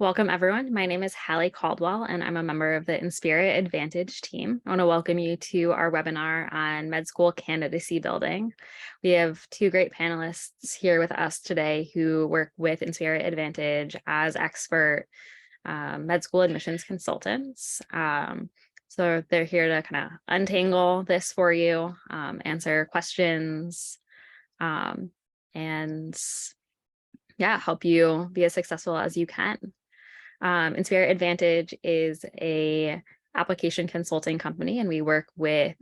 Welcome, everyone. My name is Hallie Caldwell, and I'm a member of the Inspira Advantage team. I want to welcome you to our webinar on med school candidacy building. We have two great panelists here with us today who work with Inspira Advantage as expert med school admissions consultants. So they're here to kind of untangle this for you, answer questions, and yeah, help you be as successful as you can. Inspira Advantage is a application consulting company, and we work with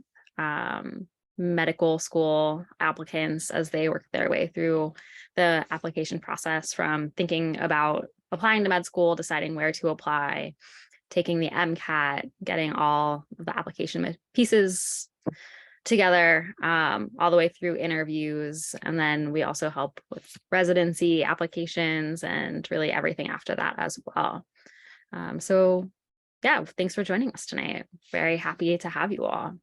medical school applicants as they work their way through the application process, from thinking about applying to med school, deciding where to apply, taking the MCAT, getting all of the application pieces together, all the way through interviews. And then we also help with residency applications and really everything after that as well. So yeah, thanks for joining us tonight. Very happy to have you all.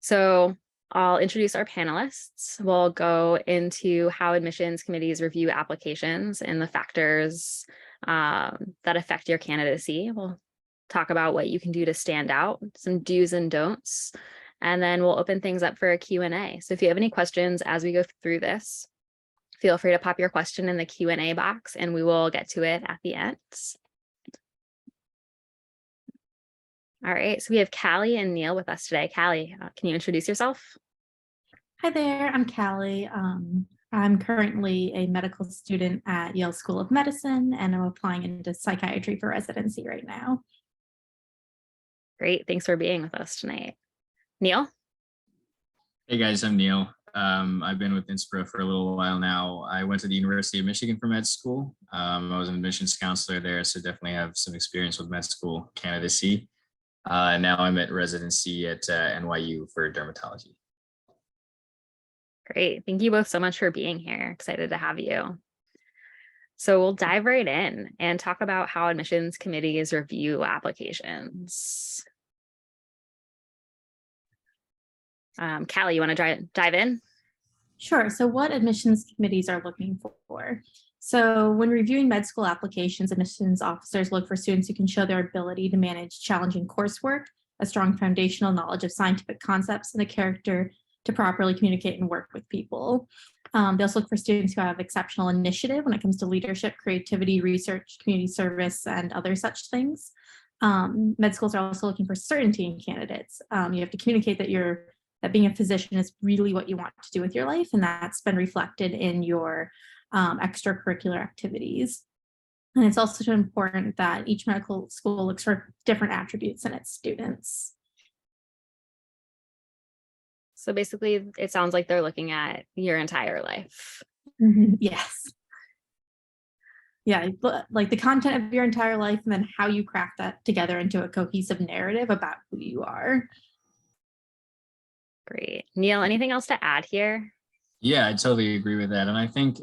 So I'll introduce our panelists. We'll go into how admissions committees review applications and the factors that affect your candidacy. We'll talk about what you can do to stand out, some do's and don'ts, and then we'll open things up for a Q&A. So if you have any questions as we go through this, feel free to pop your question in the Q&A box and we will get to it at the end. All right, so we have Callie and Neil with us today. Callie, can you introduce yourself? Hi there, I'm Callie. I'm currently a medical student at Yale School of Medicine, and I'm applying into psychiatry for residency right now. Great, thanks for being with us tonight. Neil? Hey guys, I'm Neil. I've been with Inspira for a little while now. I went to the University of Michigan for med school. I was an admissions counselor there, so definitely have some experience with med school candidacy. Now I'm at residency at NYU for dermatology. Great. Thank you both so much for being here. Excited to have you. So we'll dive right in and talk about how admissions committees review applications. Callie, you want to dive in? Sure. So what admissions committees are looking for? So when reviewing med school applications, admissions officers look for students who can show their ability to manage challenging coursework, a strong foundational knowledge of scientific concepts, and a character to properly communicate and work with people. They also look for students who have exceptional initiative when it comes to leadership, creativity, research, community service, and other such things. Med schools are also looking for certainty in candidates. You have to communicate that being a physician is really what you want to do with your life, and that's been reflected in your extracurricular activities. And it's also important that each medical school looks for different attributes in its students. So basically, it sounds like they're looking at your entire life. Yes. Yeah, like the content of your entire life, and then how you craft that together into a cohesive narrative about who you are. Great. Neil, anything else to add here? Yeah, I totally agree with that. And I think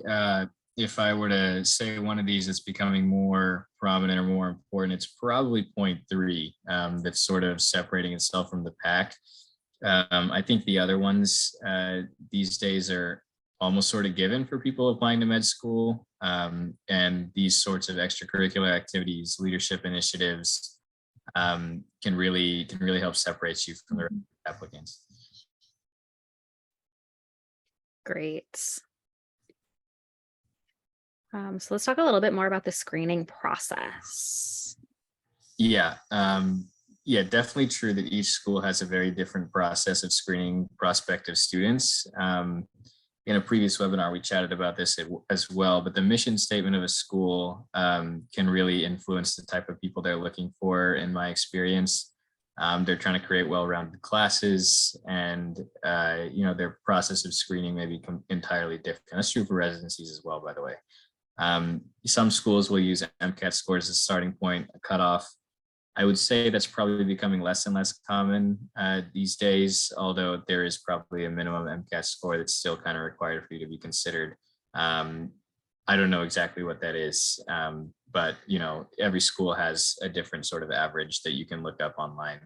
if I were to say one of these that's becoming more prominent or more important, it's probably point 3 that's sort of separating itself from the pack. I think the other ones these days are almost sort of given for people applying to med school, and these sorts of extracurricular activities, leadership initiatives, can really help separate you from the applicants. Great. So let's talk a little bit more about the screening process. Yeah. Yeah, definitely true that each school has a very different process of screening prospective students. In a previous webinar, we chatted about this as well, but the mission statement of a school can really influence the type of people they're looking for, in my experience. They're trying to create well-rounded classes, and their process of screening may be entirely different. That's true for residencies as well, by the way. Some schools will use MCAT scores as a starting point, a cutoff. I would say that's probably becoming less and less common these days, although there is probably a minimum MCAT score that's still kind of required for you to be considered. I don't know exactly what that is, but every school has a different sort of average that you can look up online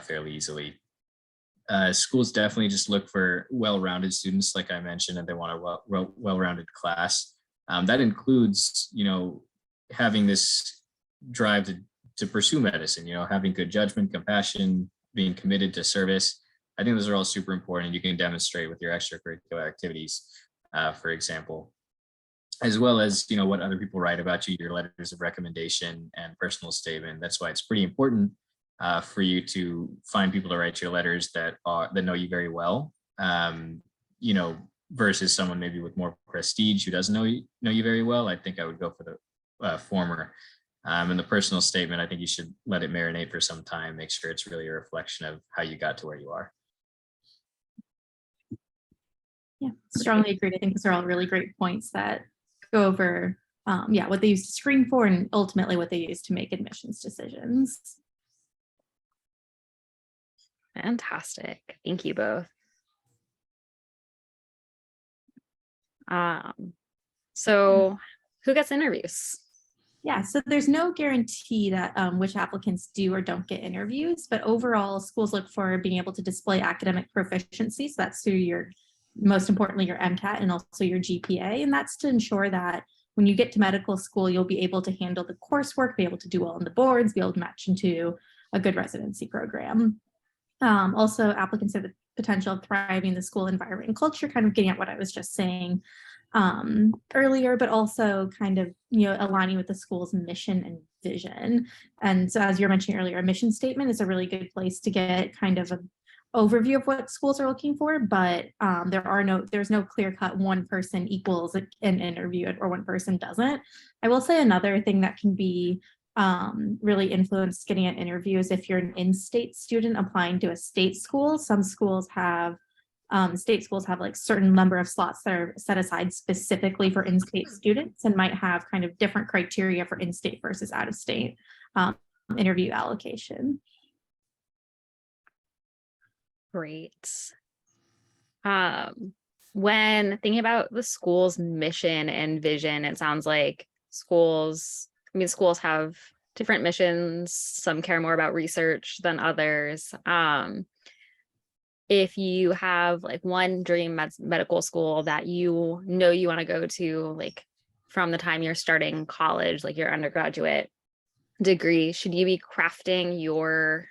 fairly easily. Schools definitely just look for well-rounded students, like I mentioned, and they want a well-rounded class. That includes, having this drive to pursue medicine, having good judgment, compassion, being committed to service. I think those are all super important. You can demonstrate with your extracurricular activities, for example, as well as, what other people write about you, your letters of recommendation and personal statement. That's why it's pretty important for you to find people to write your letters that know you very well, versus someone maybe with more prestige who doesn't know you very well. I think I would go for the former. And the personal statement, I think you should let it marinate for some time, make sure it's really a reflection of how you got to where you are. Yeah, strongly agreed. I think those are all really great points that go over what they use to screen for and ultimately what they use to make admissions decisions. Fantastic. Thank you both. So who gets interviews? Yeah, so there's no guarantee that which applicants do or don't get interviews, but overall schools look for being able to display academic proficiency. So that's through most importantly, your MCAT and also your GPA. And that's to ensure that when you get to medical school, you'll be able to handle the coursework, be able to do well on the boards, be able to match into a good residency program. Also, applicants have the potential of thriving in the school environment and culture, kind of getting at what I was just saying earlier, but also kind of, aligning with the school's mission and vision. And so as you were mentioning earlier, a mission statement is a really good place to get kind of an overview of what schools are looking for, but there's no clear-cut one person equals an interview or one person doesn't. I will say another thing that can be really influence getting an interview is if you're an in-state student applying to a state school. Some schools have state schools have like certain number of slots that are set aside specifically for in-state students and might have kind of different criteria for in-state versus out-of-state interview allocation. Great. When thinking about the school's mission and vision, it sounds like schools have different missions. Some care more about research than others. If you have like one dream medical school that you want to go to, like from the time you're starting college, like your undergraduate degree, should you be crafting your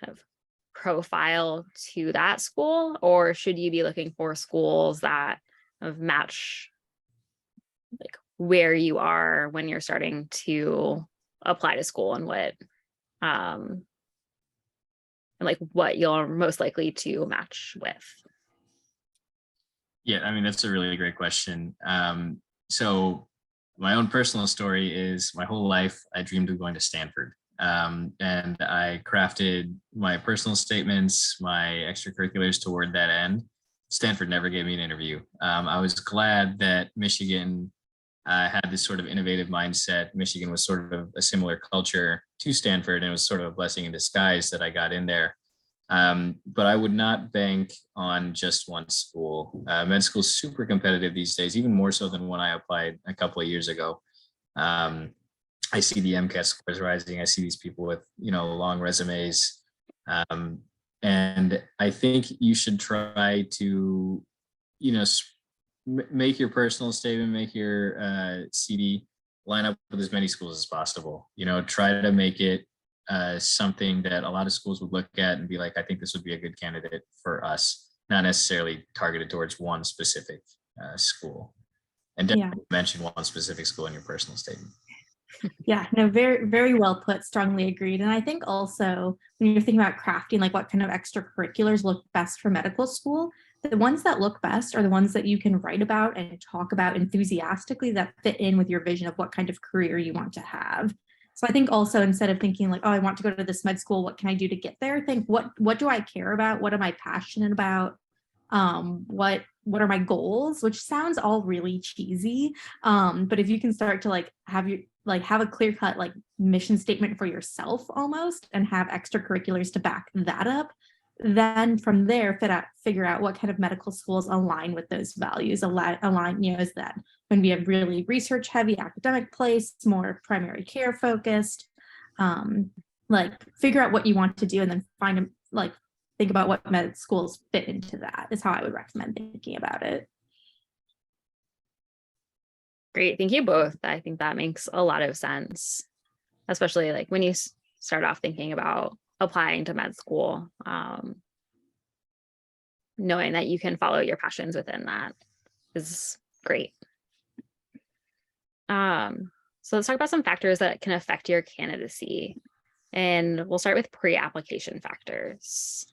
kind of profile to that school, or should you be looking for schools that kind of match like where you are when you're starting to apply to school and what you're most likely to match with? Yeah, I mean, that's a really great question. So my own personal story is my whole life, I dreamed of going to Stanford. And I crafted my personal statements, my extracurriculars toward that end. Stanford never gave me an interview. I was glad that Michigan had this sort of innovative mindset. Michigan was sort of a similar culture to Stanford, and it was sort of a blessing in disguise that I got in there. But I would not bank on just one school. Med school is super competitive these days, even more so than when I applied a couple of years ago. I see the MCAT scores rising. I see these people with, long resumes. And I think you should try to, make your personal statement, make your CD line up with as many schools as possible. Try to make it something that a lot of schools would look at and be like, I think this would be a good candidate for us, not necessarily targeted towards one specific school. And definitely mention one specific school in your personal statement. Yeah, no, very, very well put, strongly agreed. And I think also when you're thinking about crafting, like what kind of extracurriculars look best for medical school, the ones that look best are the ones that you can write about and talk about enthusiastically that fit in with your vision of what kind of career you want to have. So I think also instead of thinking like, oh, I want to go to this med school, what can I do to get there? Think what do I care about? What am I passionate about? What are my goals? Which sounds all really cheesy. But if you can start to have a clear-cut mission statement for yourself almost and have extracurriculars to back that up, then from there figure out what kind of medical schools align with those values. Align, is that going to be a really research heavy academic place, more primary care focused? Figure out what you want to do and then think about what med schools fit into that is how I would recommend thinking about it. Great. Thank you both. I think that makes a lot of sense, especially like when you start off thinking about applying to med school, knowing that you can follow your passions within that is great. So let's talk about some factors that can affect your candidacy. And we'll start with pre-application factors.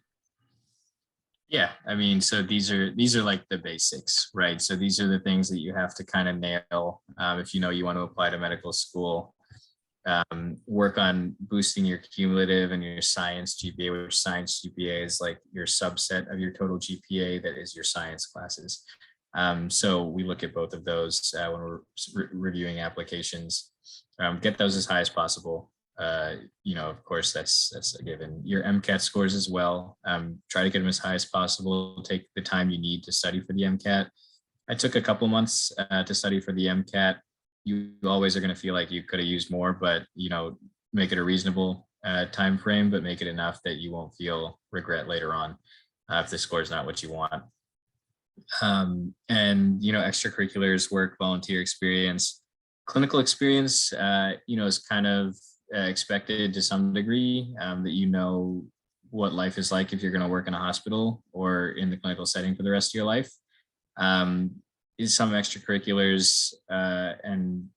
Yeah, I mean, so these are like the basics, right? So these are the things that you have to kind of nail if you know you want to apply to medical school. Work on boosting your cumulative and your science GPA, which science GPA is like your subset of your total GPA that is your science classes. So we look at both of those when we're reviewing applications. Get those as high as possible. Of course, that's a given. Your MCAT scores as well. Try to get them as high as possible. Take the time you need to study for the MCAT. I took a couple months to study for the MCAT. You always are going to feel like you could have used more, but make it a reasonable time frame, but make it enough that you won't feel regret later on if the score is not what you want. And extracurriculars, work, volunteer experience, clinical experience, is kind of expected to some degree, that what life is like if you're going to work in a hospital or in the clinical setting for the rest of your life. Is some extracurriculars and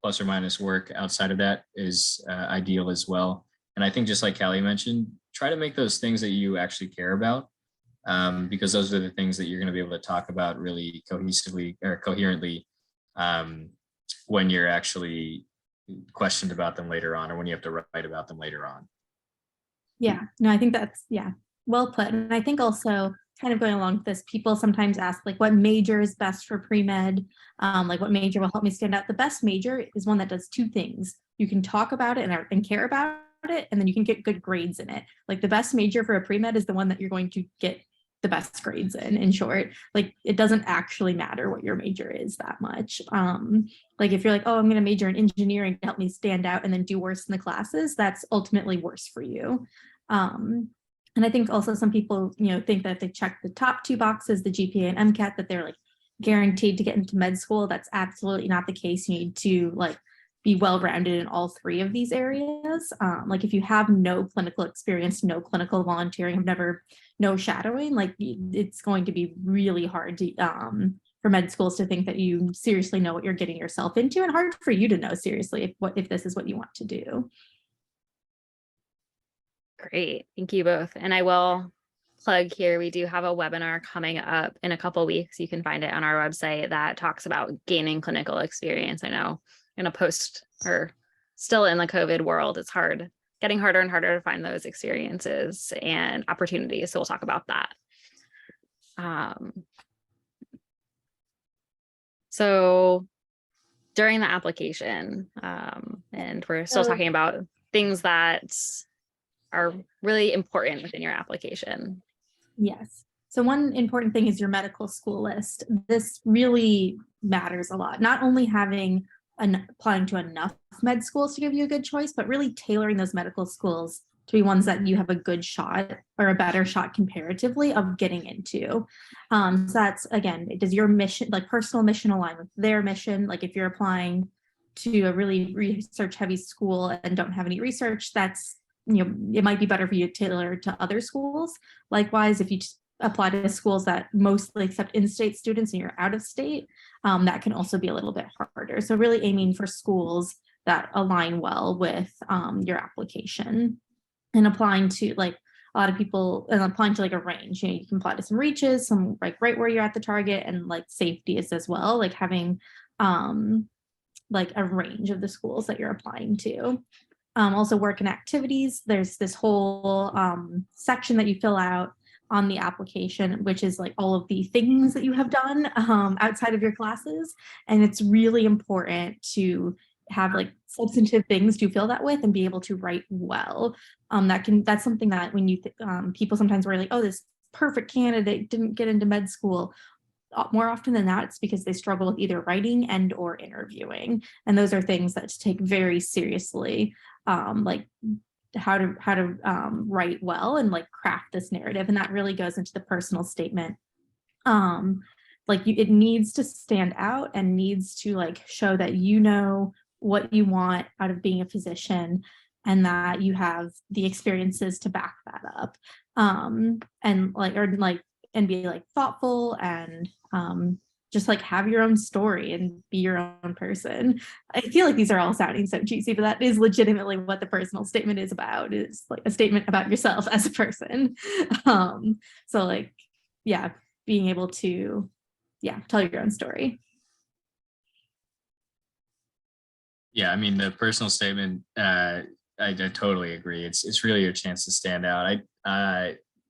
plus or minus work outside of that is ideal as well. And I think just like Callie mentioned, try to make those things that you actually care about, because those are the things that you're going to be able to talk about really cohesively or coherently when you're actually questioned about them later on, or when you have to write about them later on. Yeah, no, I think that's, well put. And I think also kind of going along with this, people sometimes ask like what major is best for pre-med, like what major will help me stand out. The best major is one that does two things. You can talk about it and care about it, and then you can get good grades in it. Like the best major for a pre-med is the one that you're going to get the best grades in short. Like it doesn't actually matter what your major is that much. Like if you're like, oh, I'm going to major in engineering to help me stand out and then do worse in the classes, that's ultimately worse for you. And I think also some people, think that if they check the top two boxes, the GPA and MCAT, that they're like guaranteed to get into med school. That's absolutely not the case. You need to like be well-rounded in all three of these areas. Like if you have no clinical experience, no clinical volunteering, no shadowing, like it's going to be really hard to, for med schools to think that you seriously know what you're getting yourself into, and hard for you to know seriously if this is what you want to do. Great. Thank you both. And I will plug here, we do have a webinar coming up in a couple of weeks. You can find it on our website that talks about gaining clinical experience. I know in a post or still in the COVID world, it's getting harder and harder to find those experiences and opportunities. So we'll talk about that. So during the application, and we're still talking about things that are really important within your application. Yes. So one important thing is your medical school list. This really matters a lot. Not only applying to enough med schools to give you a good choice, but really tailoring those medical schools to be ones that you have a good shot or a better shot comparatively of getting into. So that's, again, does your mission, like personal mission, align with their mission? Like if you're applying to a really research heavy school and don't have any research, that's, it might be better for you to tailor to other schools. Likewise, if you apply to schools that mostly accept in-state students and you're out of state, that can also be a little bit harder. So really aiming for schools that align well with your application, and applying to like a lot of people, and applying to like a range. You can apply to some reaches, some like right where you're at the target, and like safety is as well, like having like a range of the schools that you're applying to. Also work and activities. There's this whole section that you fill out on the application, which is like all of the things that you have done outside of your classes. And it's really important to have like substantive things to fill that with and be able to write well. That's something that when you people sometimes worry like, oh, this perfect candidate didn't get into med school. More often than not, it's because they struggle with either writing and or interviewing. And those are things that to take very seriously, like how to write well and like craft this narrative. And that really goes into the personal statement. like it needs to stand out and needs to like show that you know what you want out of being a physician and that you have the experiences to back that up. And like, or like, and be like thoughtful and just like have your own story and be your own person. I feel like these are all sounding so cheesy, but that is legitimately what the personal statement is about, is like a statement about yourself as a person. So like, yeah, being able to, yeah, tell your own story. Yeah, I mean, the personal statement, I totally agree. It's really your chance to stand out.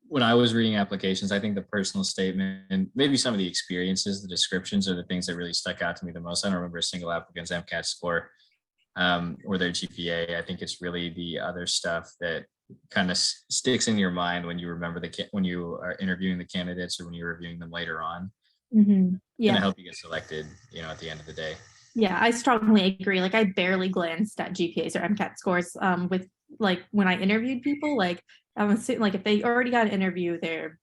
When I was reading applications, I think the personal statement and maybe some of the experiences, the descriptions are the things that really stuck out to me the most. I don't remember a single applicant's MCAT score or their GPA. I think it's really the other stuff that kind of sticks in your mind when you remember when you are interviewing the candidates or when you're reviewing them later on. Mm-hmm. Yeah. Gonna help you get selected, at the end of the day. Yeah, I strongly agree. Like I barely glanced at GPAs or MCAT scores with like when I interviewed people, like I'm assuming like if they already got an interview, they're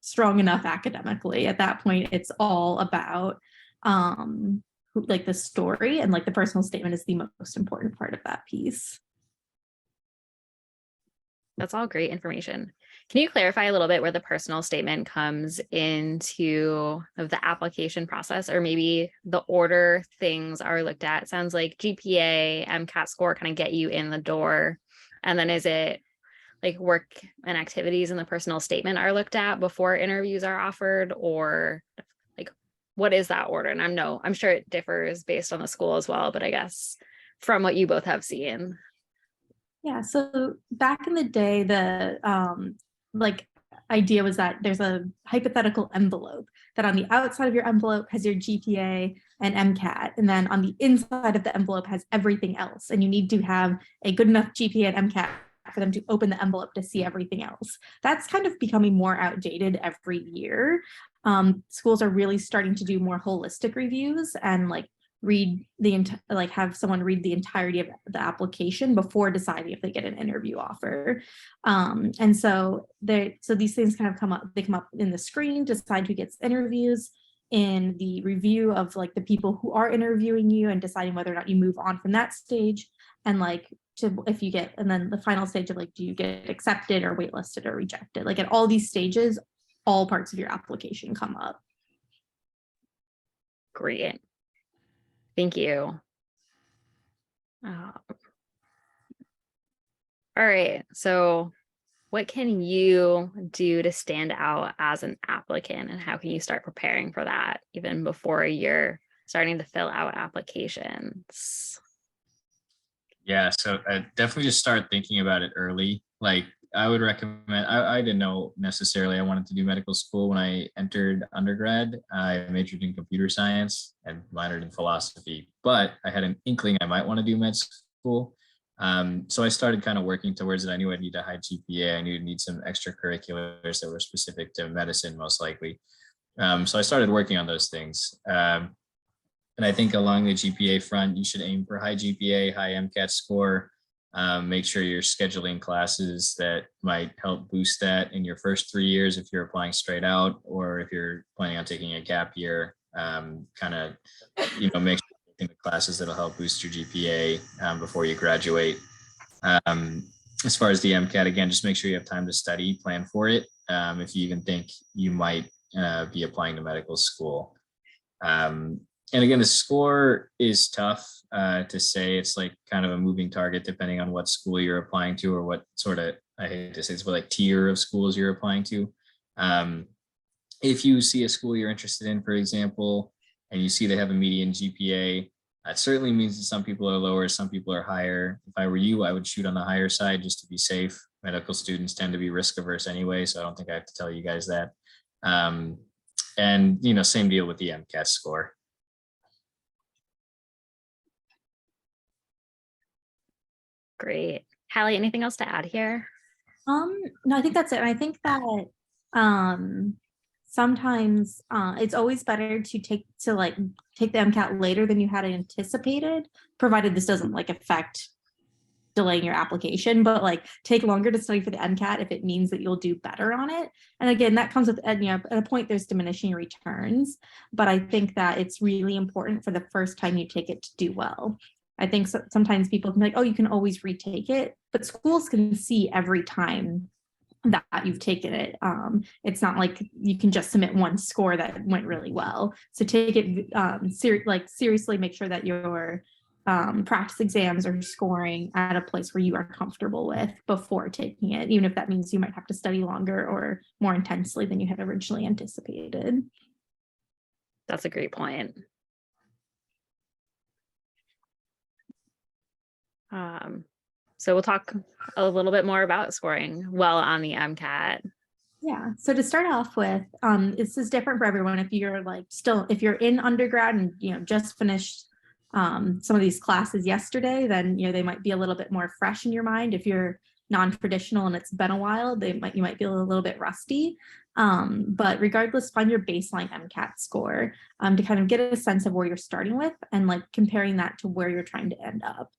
strong enough academically. At that point, it's all about like the story, and like the personal statement is the most important part of that piece. That's all great information. Can you clarify a little bit where the personal statement comes into the application process, or maybe the order things are looked at? It sounds like GPA, MCAT score kind of get you in the door. And then is it like work and activities in the personal statement are looked at before interviews are offered, or like what is that order? And I'm sure it differs based on the school as well, but I guess from what you both have seen. Yeah, so back in the day, the like idea was that there's a hypothetical envelope that on the outside of your envelope has your GPA and MCAT, and then on the inside of the envelope has everything else. And you need to have a good enough GPA and MCAT for them to open the envelope to see everything else. That's kind of becoming more outdated every year. Schools are really starting to do more holistic reviews and like read the like have someone read the entirety of the application before deciding if they get an interview offer. And so these things kind of come up in the screen, decide who gets interviews, in the review of like the people who are interviewing you and deciding whether or not you move on from that stage, and like if you get, and then the final stage of like, do you get accepted or waitlisted or rejected? Like at all these stages, all parts of your application come up. Great. Thank you. All right. So what can you do to stand out as an applicant, and how can you start preparing for that even before you're starting to fill out applications? Yeah, so definitely just start thinking about it early. Like I would recommend, I didn't know necessarily I wanted to do medical school when I entered undergrad. I majored in computer science and minored in philosophy, but I had an inkling I might want to do med school. So I started kind of working towards it. I knew I'd need a high GPA. I knew I'd need some extracurriculars that were specific to medicine, most likely. So I started working on those things. And I think along the GPA front, you should aim for high GPA, high MCAT score. Make sure you're scheduling classes that might help boost that in your first 3 years if you're applying straight out, or if you're planning on taking a gap year. Kind of, make sure you're taking the classes that'll help boost your GPA before you graduate. As far as the MCAT, again, just make sure you have time to study, plan for it. If you even think you might be applying to medical school. And again, the score is tough to say. It's like kind of a moving target depending on what school you're applying to, or what sort of, I hate to say it's, but like tier of schools you're applying to. If you see a school you're interested in, for example, and you see they have a median GPA, that certainly means that some people are lower, some people are higher. If I were you, I would shoot on the higher side just to be safe. Medical students tend to be risk averse anyway, so I don't think I have to tell you guys that. And, same deal with the MCAT score. Great. Hallie, anything else to add here? No, I think that's it. I think that sometimes it's always better to take the MCAT later than you had anticipated, provided this doesn't like affect delaying your application, but like take longer to study for the MCAT if it means that you'll do better on it. And again, that comes with, you know, at a point there's diminishing returns, but I think that it's really important for the first time you take it to do well. I think sometimes people can be like, oh, you can always retake it, but schools can see every time that you've taken it. It's not like you can just submit one score that went really well. So take it seriously, make sure that your practice exams are scoring at a place where you are comfortable with before taking it, even if that means you might have to study longer or more intensely than you had originally anticipated. That's a great point. So we'll talk a little bit more about scoring well on the MCAT. Yeah. So to start off with, this is different for everyone. If you're if you're in undergrad and, you know, just finished some of these classes yesterday, then, you know, they might be a little bit more fresh in your mind. If you're non-traditional and it's been a while, you might feel a little bit rusty. But regardless, find your baseline MCAT score to kind of get a sense of where you're starting with and like comparing that to where you're trying to end up.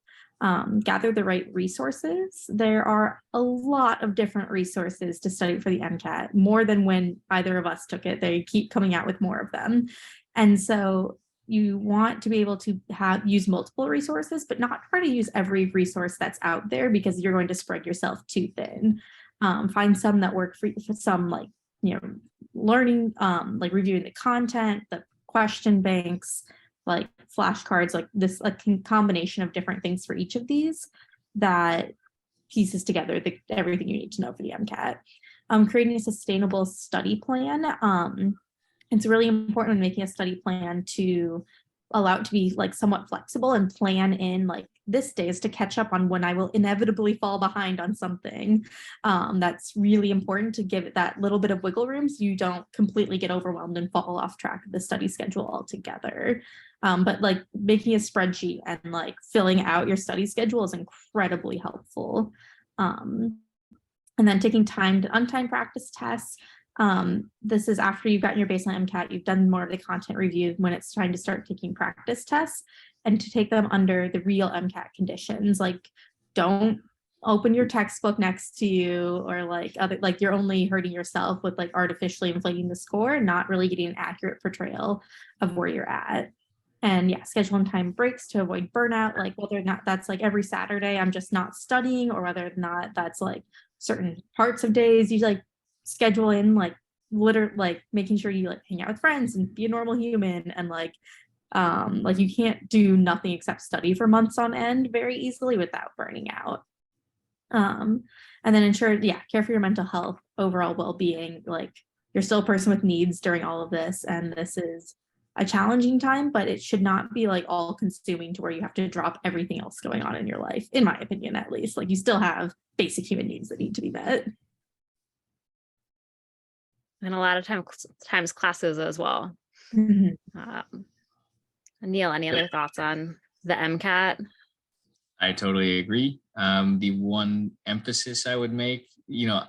Gather the right resources. There are a lot of different resources to study for the MCAT, more than when either of us took it. They keep coming out with more of them. And so you want to be able to use multiple resources, but not try to use every resource that's out there because you're going to spread yourself too thin. Find some that work for some, like, you know, learning, like reviewing the content, the question banks, like flashcards, like this, a combination of different things for each of these that pieces together everything you need to know for the MCAT. Creating a sustainable study plan. It's really important when making a study plan to allow it to be like somewhat flexible and plan in like this day is to catch up on when I will inevitably fall behind on something. That's really important to give it that little bit of wiggle room so you don't completely get overwhelmed and fall off track of the study schedule altogether. But like making a spreadsheet and like filling out your study schedule is incredibly helpful. And then taking timed to untimed practice tests. This is after you've gotten your baseline MCAT, you've done more of the content review when it's time to start taking practice tests and to take them under the real MCAT conditions. Like, don't open your textbook next to you or like you're only hurting yourself with like artificially inflating the score, not really getting an accurate portrayal of where you're at. And yeah, schedule and time breaks to avoid burnout, like whether or not that's like every Saturday I'm just not studying, or whether or not that's like certain parts of days you like schedule in, like like making sure you like hang out with friends and be a normal human, and like you can't do nothing except study for months on end very easily without burning out. And then ensure, care for your mental health, overall well-being. Like, you're still a person with needs during all of this, and this is a challenging time, but it should not be like all consuming to where you have to drop everything else going on in your life, in my opinion, at least. Like, you still have basic human needs that need to be met. And a lot of times classes as well. Mm-hmm. Neil, any other thoughts on the MCAT? I totally agree. The one emphasis I would make,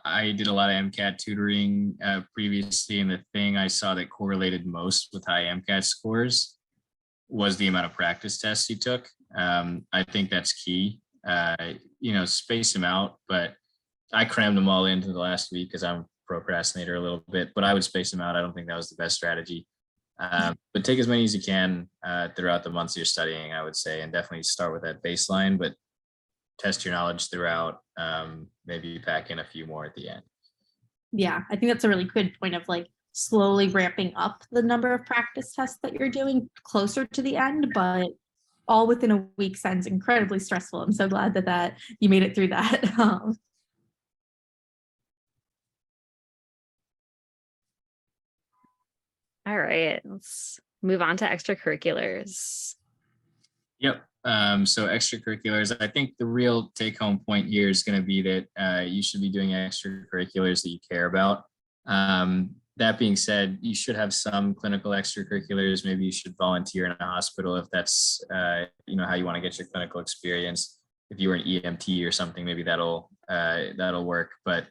I did a lot of MCAT tutoring previously, and the thing I saw that correlated most with high MCAT scores was the amount of practice tests you took. I think that's key. Space them out, but I crammed them all into the last week because I'm a procrastinator a little bit, but I would space them out. I don't think that was the best strategy. But take as many as you can throughout the months you're studying, I would say, and definitely start with that baseline, but test your knowledge throughout. Maybe pack in a few more at the end. Yeah, I think that's a really good point of like slowly ramping up the number of practice tests that you're doing closer to the end, but all within a week sounds incredibly stressful. I'm so glad that you made it through that. All right, let's move on to extracurriculars. Yep. So extracurriculars, I think the real take-home point here is going to be that you should be doing extracurriculars that you care about. That being said, you should have some clinical extracurriculars. Maybe you should volunteer in a hospital if that's how you want to get your clinical experience. If you were an EMT or something, maybe that'll work. But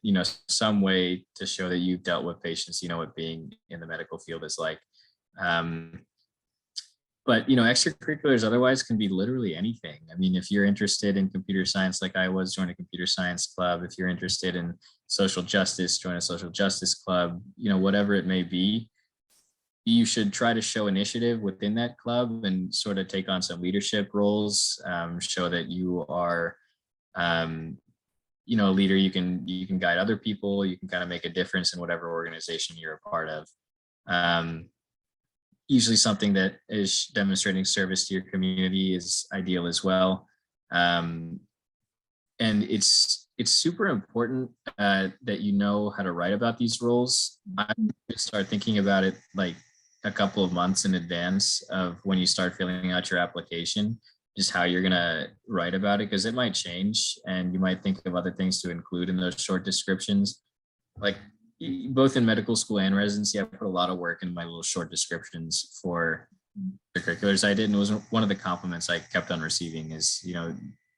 some way to show that you've dealt with patients, what being in the medical field is like. but extracurriculars otherwise can be literally anything. I mean, if you're interested in computer science, like I was, join a computer science club. If you're interested in social justice, join a social justice club. Whatever it may be, you should try to show initiative within that club and sort of take on some leadership roles. Show that you are, a leader. You can guide other people. You can kind of make a difference in whatever organization you're a part of. Usually something that is demonstrating service to your community is ideal as well. And it's super important that you know how to write about these roles. I start thinking about it like a couple of months in advance of when you start filling out your application, just how you're gonna write about it, because it might change and you might think of other things to include in those short descriptions. Like both in medical school and residency, I put a lot of work in my little short descriptions for the curriculars I did. And it was one of the compliments I kept on receiving is,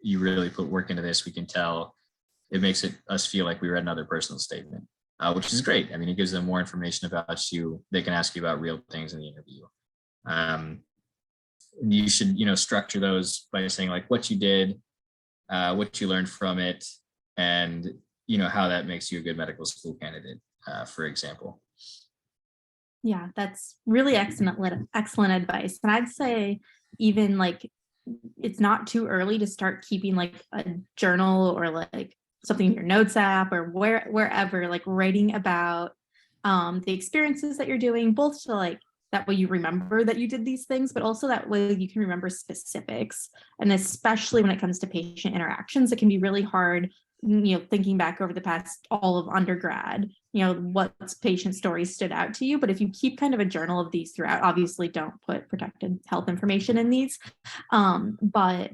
you really put work into this. We can tell. It makes us feel like we read another personal statement, which is great. I mean, it gives them more information about you. They can ask you about real things in the interview. You should, structure those by saying like what you did, what you learned from it, and, how that makes you a good medical school candidate, for example. Yeah, that's really excellent advice. And I'd say even like it's not too early to start keeping like a journal or like something in your notes app or wherever, like writing about the experiences that you're doing, both to like that way you remember that you did these things, but also that way you can remember specifics. And especially when it comes to patient interactions, it can be really hard, thinking back over the past all of undergrad, what patient stories stood out to you. But if you keep kind of a journal of these throughout, obviously don't put protected health information in these, but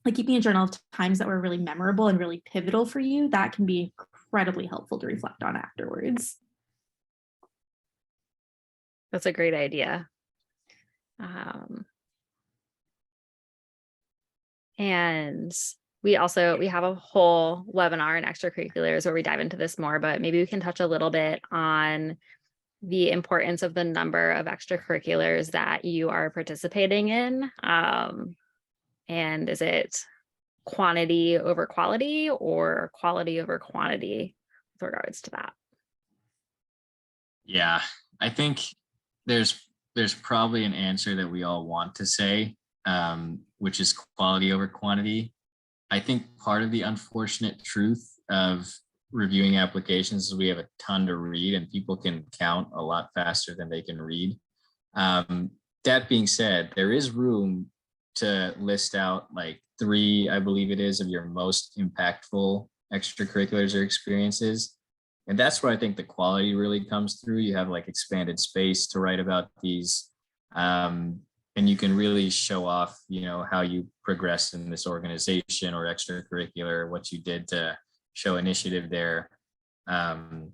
like keeping a journal of times that were really memorable and really pivotal for you, that can be incredibly helpful to reflect on afterwards. That's a great idea. And we have a whole webinar in extracurriculars where we dive into this more, but maybe we can touch a little bit on the importance of the number of extracurriculars that you are participating in. And is it quantity over quality or quality over quantity with regards to that? Yeah, I think there's probably an answer that we all want to say, which is quality over quantity. I think part of the unfortunate truth of reviewing applications is we have a ton to read and people can count a lot faster than they can read. That being said, there is room to list out like 3, I believe it is, of your most impactful extracurriculars or experiences. And that's where I think the quality really comes through. You have like expanded space to write about these. And you can really show off, how you progressed in this organization or extracurricular, what you did to show initiative there. And,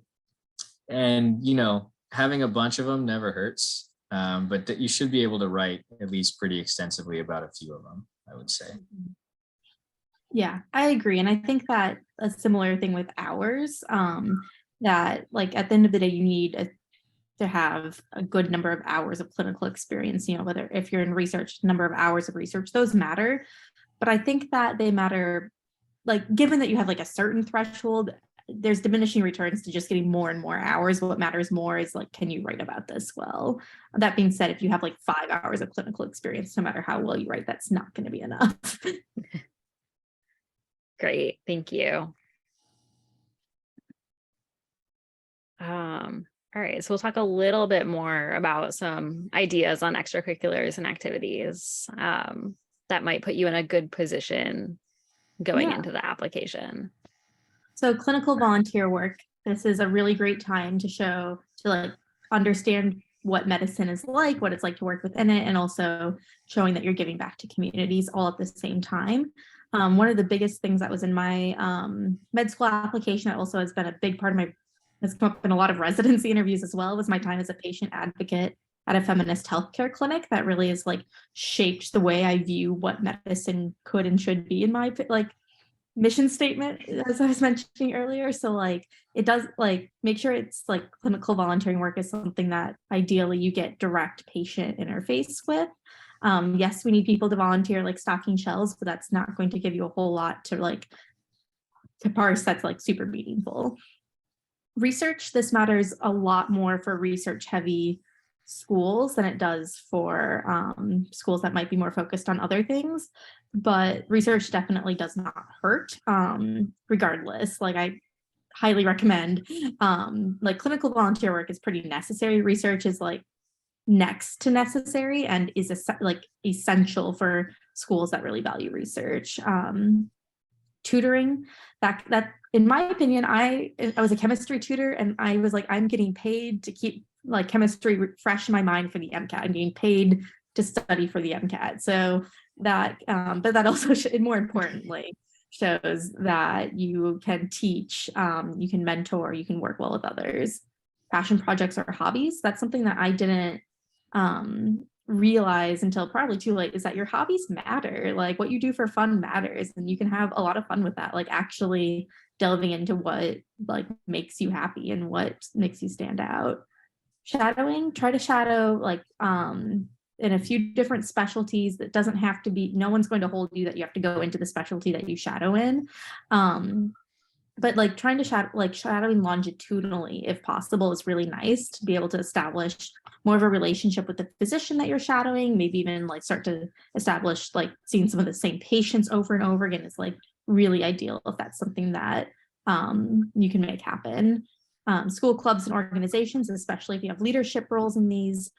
having a bunch of them never hurts, but you should be able to write at least pretty extensively about a few of them, I would say. Yeah, I agree. And I think that a similar thing with hours, that like at the end of the day, you need to have a good number of hours of clinical experience, whether if you're in research, number of hours of research, those matter. But I think that they matter, like, given that you have like a certain threshold, there's diminishing returns to just getting more and more hours. What matters more is like, can you write about this well? That being said, if you have like 5 hours of clinical experience, no matter how well you write, that's not going to be enough. Great, thank you. All right, so we'll talk a little bit more about some ideas on extracurriculars and activities that might put you in a good position going into the application. So clinical volunteer work, this is a really great time to like understand what medicine is like, what it's like to work within it, and also showing that you're giving back to communities all at the same time. One of the biggest things that was in my med school application that also has been a big part of has come up in a lot of residency interviews as well, was my time as a patient advocate at a feminist healthcare clinic. That really is like shaped the way I view what medicine could and should be in my like mission statement, as I was mentioning earlier. So like it does like make sure it's like clinical volunteering work is something that ideally you get direct patient interface with. Yes, we need people to volunteer like stocking shelves, but that's not going to give you a whole lot to parse that's like super meaningful. Research, this matters a lot more for research heavy schools than it does for schools that might be more focused on other things, but research definitely does not hurt regardless. Like I highly recommend like clinical volunteer work is pretty necessary. Research is like next to necessary and is like essential for schools that really value research. Tutoring, that in my opinion, I was a chemistry tutor and I was like, I'm getting paid to keep like chemistry fresh in my mind for the MCAT. I'm getting paid to study for the MCAT. So that, but that also more importantly shows that you can teach, you can mentor, you can work well with others. Passion projects or hobbies, that's something that I didn't realize until probably too late, is that your hobbies matter. Like what you do for fun matters, and you can have a lot of fun with that, like actually delving into what like makes you happy and what makes you stand out. Shadowing, try to shadow like in a few different specialties. That doesn't have to be, no one's going to hold you that you have to go into the specialty that you shadow in. But like trying to shadowing longitudinally, if possible, is really nice to be able to establish more of a relationship with the physician that you're shadowing, maybe even like start to establish like seeing some of the same patients over and over again is like really ideal if that's something that you can make happen. School clubs and organizations, especially if you have leadership roles in these,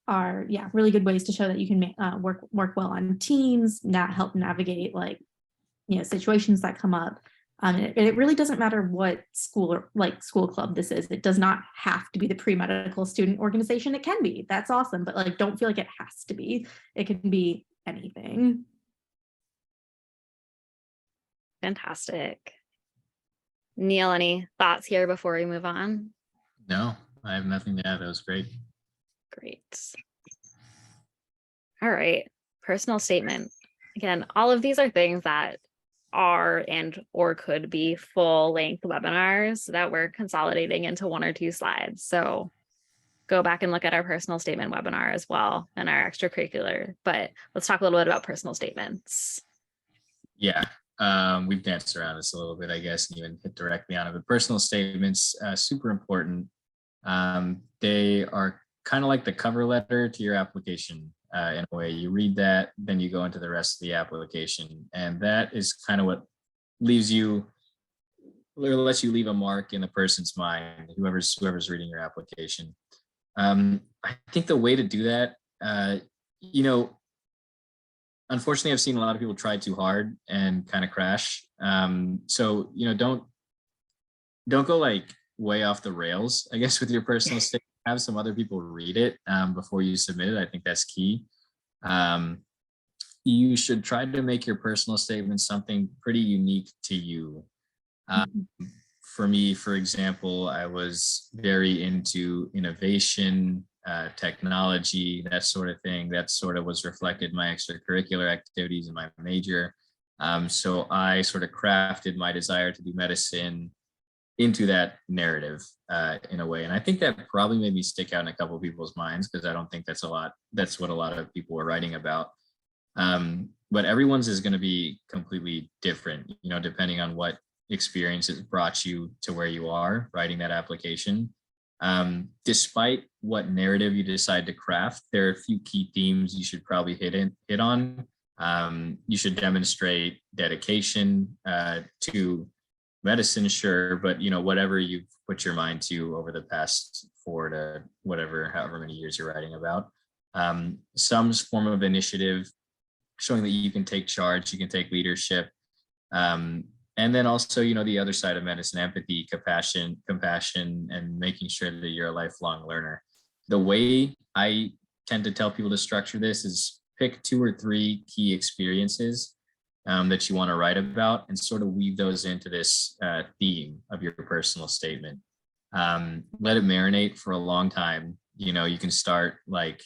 are really good ways to show that you can work well on teams, not help navigate like situations that come up. It really doesn't matter what school or like school club this is. It does not have to be the pre-medical student organization. It can be, that's awesome, but like don't feel like it has to be. It can be anything. Fantastic. Neil, any thoughts here before we move on? No, I have nothing to add. That was great. Great. All right. Personal statement. Again, all of these are things that are and or could be full length webinars that we're consolidating into 1 or 2 slides. So go back and look at our personal statement webinar as well and our extracurricular. But let's talk a little bit about personal statements. Yeah, we've danced around this a little bit, I guess, and even hit directly on it. But personal statements, super important. They are kind of like the cover letter to your application. In a way, you read that, then you go into the rest of the application, and that is kind of what leaves you, or lets you leave a mark in the person's mind, whoever's reading your application. I think the way to do that, unfortunately, I've seen a lot of people try too hard and kind of crash. So don't go like way off the rails, I guess, with your personal statement. Have some other people read it before you submit it. I think that's key. You should try to make your personal statement something pretty unique to you. For me, for example, I was very into innovation, technology, that sort of thing. That sort of was reflected in my extracurricular activities in my major. So I sort of crafted my desire to do medicine into that narrative in a way. And I think that probably made me stick out in a couple of people's minds, because I don't think that's what a lot of people were writing about. But everyone's is going to be completely different, depending on what experiences brought you to where you are writing that application. Despite what narrative you decide to craft, there are a few key themes you should probably hit on. You should demonstrate dedication to medicine, sure, but whatever you've put your mind to over the past 4 to however many years you're writing about, some form of initiative showing that you can take charge, you can take leadership, and then also the other side of medicine: empathy, compassion, and making sure that you're a lifelong learner. The way I tend to tell people to structure this is pick 2 or 3 key experiences that you want to write about, and sort of weave those into this theme of your personal statement. Let it marinate for a long time. You can start like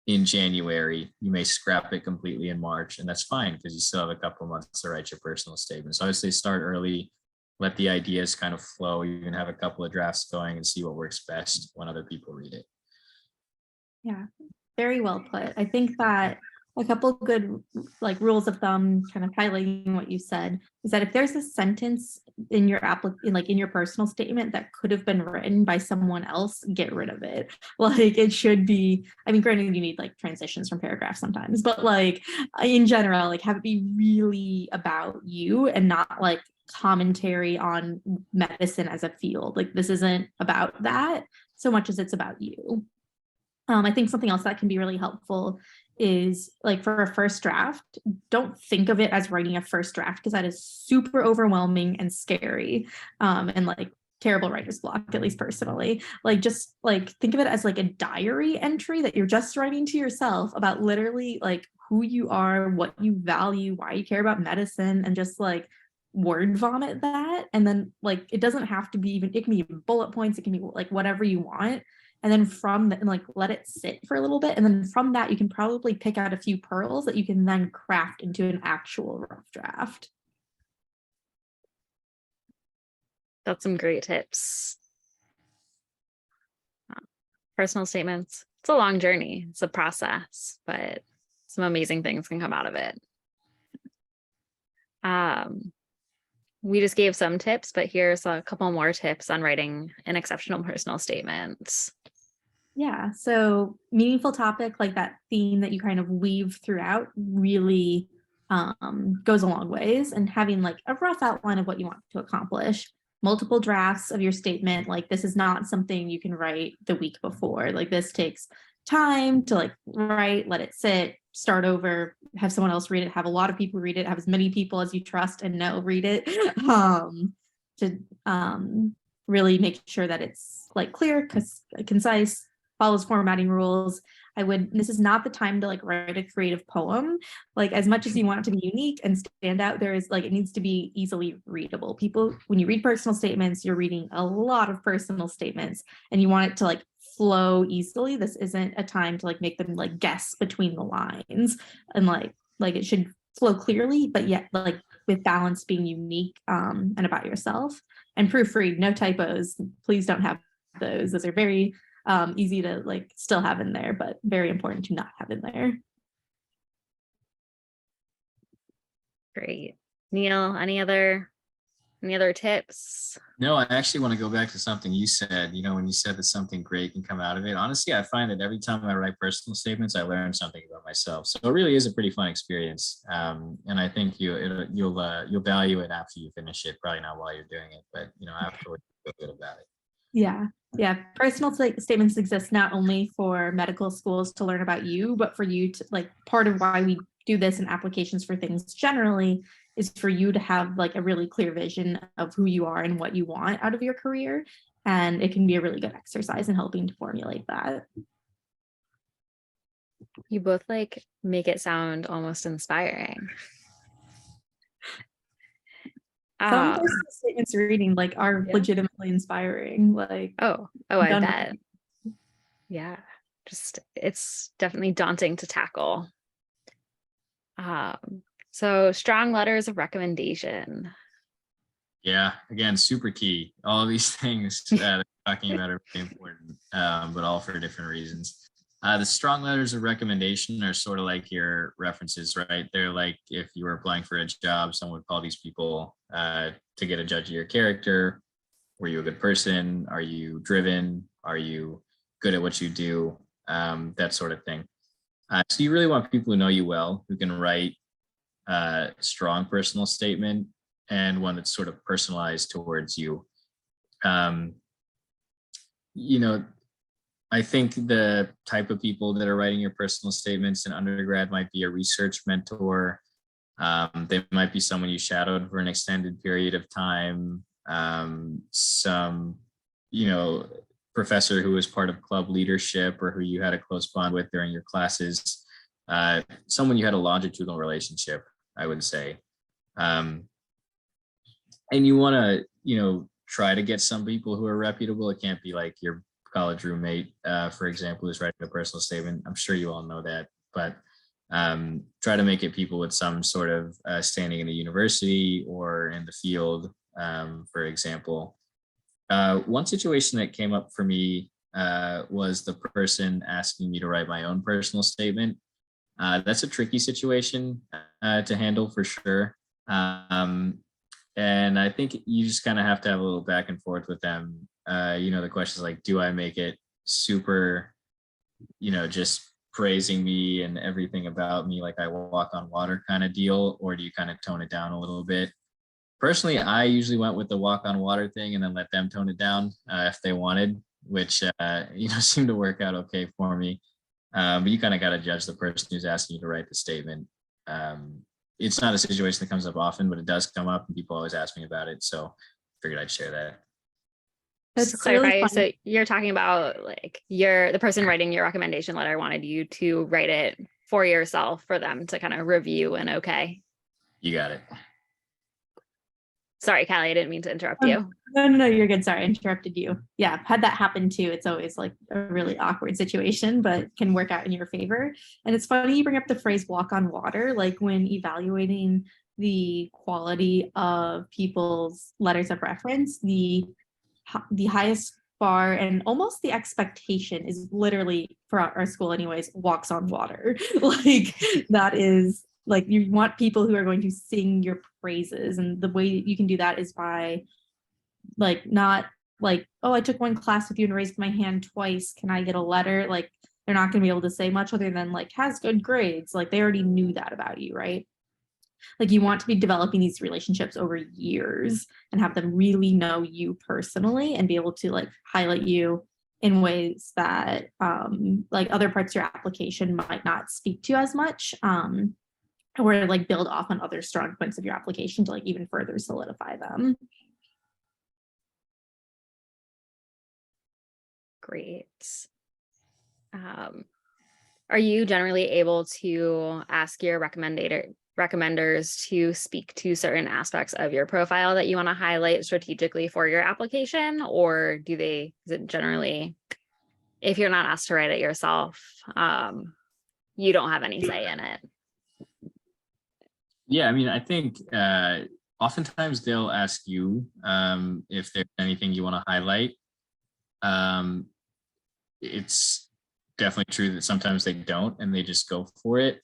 in January, you may scrap it completely in March, and that's fine, because you still have a couple of months to write your personal statement. So I would say start early, let the ideas kind of flow. You can have a couple of drafts going and see what works best when other people read it. Yeah, very well put. I think that a couple good like rules of thumb, kind of highlighting what you said, is that if there's a sentence in your in your personal statement that could have been written by someone else, get rid of it. Like it should be, I mean, granted you need like transitions from paragraphs sometimes, but like in general, like have it be really about you and not like commentary on medicine as a field. Like this isn't about that so much as it's about you. I think something else that can be really helpful is like for a first draft, don't think of it as writing a first draft because that is super overwhelming and scary, and like terrible writer's block, at least personally. Like just like think of it as like a diary entry that you're just writing to yourself about literally like who you are, what you value, why you care about medicine, and just like word vomit that. And then like it doesn't have to be even, it can be bullet points, it can be like whatever you want. And then from the, and like let it sit for a little bit. And then from that, you can probably pick out a few pearls that you can then craft into an actual rough draft. That's some great tips. Personal statements. It's a long journey. It's a process, but some amazing things can come out of it. We just gave some tips, but here's a couple more tips on writing an exceptional personal statement. Yeah, so meaningful topic, like that theme that you kind of weave throughout really goes a long ways, and having like a rough outline of what you want to accomplish, multiple drafts of your statement. Like this is not something you can write the week before. Like this takes time to like write, let it sit, start over, have someone else read it, have a lot of people read it, have as many people as you trust and know read it, to really make sure that it's like clear, concise, follows formatting rules. This is not the time to like write a creative poem. Like as much as you want it to be unique and stand out, there is like, it needs to be easily readable. People, when you read personal statements, you're reading a lot of personal statements and you want it to like flow easily. This isn't a time to like make them like guess between the lines, and like it should flow clearly, but yet like with balance, being unique and about yourself. And proofread, no typos. Please don't have those. Those are very easy to like still have in there, but very important to not have in there. Great. Neil, any other tips? No, I actually want to go back to something you said, when you said that something great can come out of it. Honestly, I find that every time I write personal statements, I learn something about myself. So it really is a pretty fun experience. And I think you'll value it after you finish it, probably not while you're doing it, but afterwards you feel good about it. Yeah. Personal statements exist not only for medical schools to learn about you, but for you to like, part of why we do this in applications for things generally is for you to have like a really clear vision of who you are and what you want out of your career. And it can be a really good exercise in helping to formulate that. You both like make it sound almost inspiring. Some personal statements reading like are legitimately inspiring. Like I bet. Yeah, just it's definitely daunting to tackle. So strong letters of recommendation. Yeah, again, super key. All of these things that we're talking about are really important, but all for different reasons. The strong letters of recommendation are sort of like your references, right? They're like if you were applying for a job, someone would call these people to get a judge of your character. Were you a good person? Are you driven? Are you good at what you do? That sort of thing. So you really want people who know you well, who can write a strong personal statement and one that's sort of personalized towards you. I think the type of people that are writing your personal statements in undergrad might be a research mentor. They might be someone you shadowed for an extended period of time. Some, professor who was part of club leadership or who you had a close bond with during your classes. Someone you had a longitudinal relationship, I would say. And you want to, try to get some people who are reputable. It can't be like your college roommate, for example, who's writing a personal statement. I'm sure you all know that, but try to make it people with some sort of standing in the university or in the field, for example. One situation that came up for me was the person asking me to write my own personal statement. That's a tricky situation to handle for sure. And I think you just kind of have to have a little back and forth with them. The question is like, do I make it super, just praising me and everything about me, like I walk on water kind of deal, or do you kind of tone it down a little bit? Personally, I usually went with the walk on water thing and then let them tone it down if they wanted, which seemed to work out okay for me. But you kind of got to judge the person who's asking you to write the statement. It's not a situation that comes up often, but it does come up, and people always ask me about it. So I figured I'd share that. That's So really clarify, fun. so you're talking about like the person writing your recommendation letter wanted you to write it for yourself for them to kind of review and okay. You got it. Sorry, Callie, I didn't mean to interrupt you. No, you're good. Sorry, I interrupted you. Yeah, had that happen too. It's always like a really awkward situation, but can work out in your favor. And it's funny you bring up the phrase walk on water, like when evaluating the quality of people's letters of reference, the highest bar and almost the expectation is literally, for our school anyways, walks on water. Like that is like, you want people who are going to sing your praises, and the way that you can do that is by like not like, oh, I took one class with you and raised my hand twice, can I get a letter? Like they're not going to be able to say much other than like has good grades. Like they already knew that about you, right? Like you want to be developing these relationships over years and have them really know you personally and be able to like highlight you in ways that like other parts of your application might not speak to as much, or like build off on other strong points of your application to like even further solidify them. Great. Are you generally able to ask your recommenders to speak to certain aspects of your profile that you want to highlight strategically for your application, or is it generally, if you're not asked to write it yourself, you don't have any say in it? Yeah, I mean, I think oftentimes they'll ask you if there's anything you want to highlight. It's definitely true that sometimes they don't and they just go for it.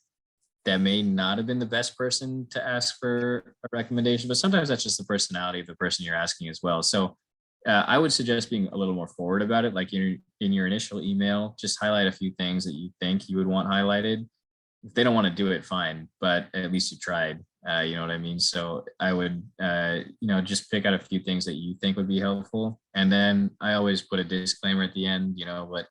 That may not have been the best person to ask for a recommendation, but sometimes that's just the personality of the person you're asking as well. So I would suggest being a little more forward about it. Like in your initial email, just highlight a few things that you think you would want highlighted. If they don't want to do it, fine, but at least you tried. You know what I mean? So I would, just pick out a few things that you think would be helpful. And then I always put a disclaimer at the end, but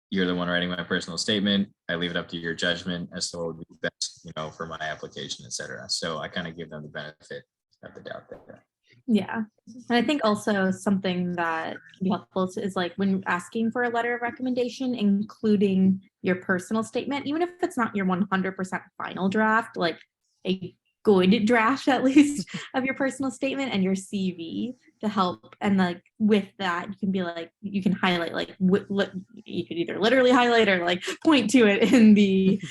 you're the one writing my personal statement. I leave it up to your judgment as to what would be best, for my application, et cetera. So I kind of give them the benefit of the doubt there. Yeah. And I think also something that can be helpful is like when asking for a letter of recommendation, including your personal statement, even if it's not your 100% final draft, like a good draft at least of your personal statement and your CV to help. And like with that, you can be like, you can highlight, like you could either literally highlight or like point to it in the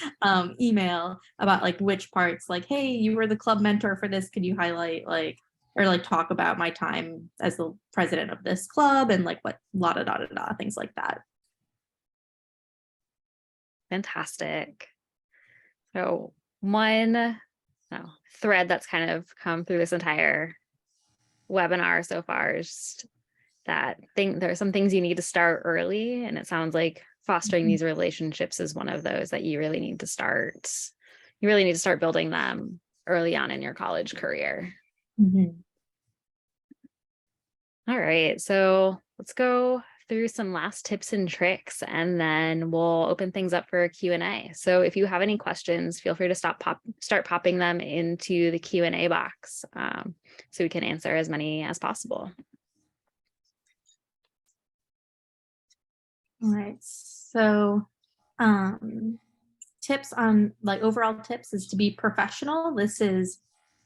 email about like which parts, like, hey, you were the club mentor for this. Could you highlight like, or like talk about my time as the president of this club and like what things like that. Fantastic. So one thread that's kind of come through this entire webinar so far is just that there are some things you need to start early, and it sounds like fostering these relationships is one of those that you really need to start. You really need to start building them early on in your college career. All right, so let's go through some last tips and tricks, and then we'll open things up for a Q&A. So if you have any questions, feel free to start popping them into the Q&A box so we can answer as many as possible. All right, so tips on like overall tips is to be professional. This is